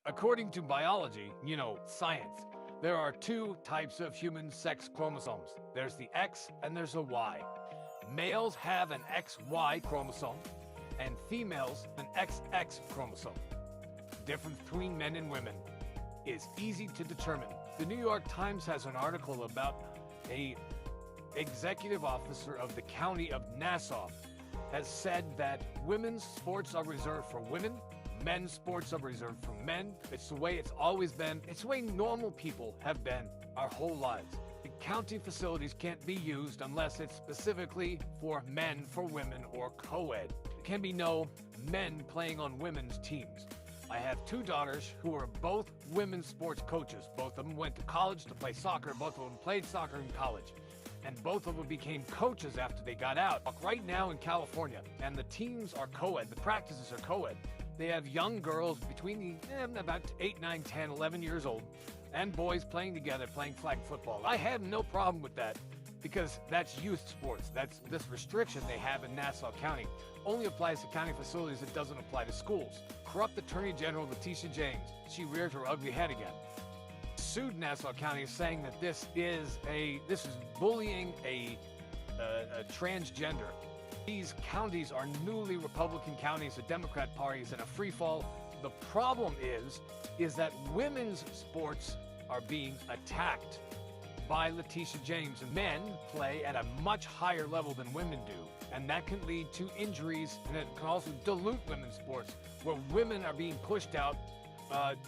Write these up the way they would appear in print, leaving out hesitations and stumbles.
According to biology, science, there are two types of human sex chromosomes. There's the X and there's a Y. Males have an XY chromosome and females an XX chromosome. The difference between men and women is easy to determine. The New York Times has an article about a executive officer of the county of Nassau has said that women's sports are reserved for women, men's sports are reserved for men. It's the way it's always been. It's the way normal people have been our whole lives. The county facilities can't be used unless it's specifically for men, for women, or co-ed. There can be no men playing on women's teams. I have two daughters who are both women's sports coaches. Both of them went to college to play soccer. Both of them played soccer in college. And both of them became coaches after they got out. Right now in California, and the teams are co-ed, the practices are co-ed. They have young girls between about 8, 9, 10, 11 years old, and boys playing together, playing flag football. I had no problem with that because that's youth sports. That's this restriction they have in Nassau County only applies to county facilities. It doesn't apply to schools. Corrupt Attorney General Leticia JAMES, she reared her ugly head again, sued Nassau County saying that this is bullying a transgender. These counties are newly Republican counties. The Democrat Party is in a free fall. The problem is that women's sports are being attacked by Leticia JAMES. Men play at a much higher level than women do, and that can lead to injuries, and it can also dilute women's sports, where women are being pushed out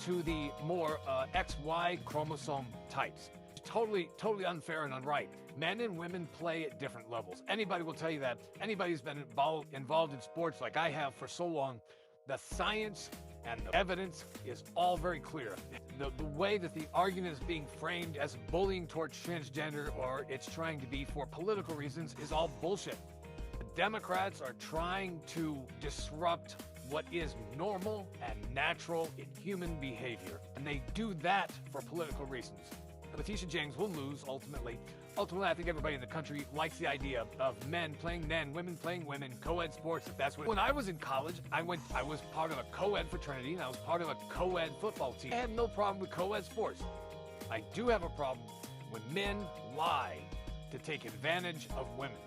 to the more XY chromosome types. Totally unfair and unright. Men and women play at different levels. Anybody will tell you that. Anybody who's been involved in sports like I have for so long, the science and the evidence is all very clear. The way that the argument is being framed as bullying towards transgender, or it's trying to be for political reasons, is all bullshit. The Democrats are trying to disrupt what is normal and natural in human behavior, and they do that for political reasons. Leticia JAMES will lose ultimately. Ultimately, I think everybody in the country likes the idea of men playing men, women playing women, co-ed sports. If that's what. When I was in college, I was part of a co-ed fraternity, and I was part of a co-ed football team. I have no problem with co-ed sports. I do have a problem when men lie to take advantage of women.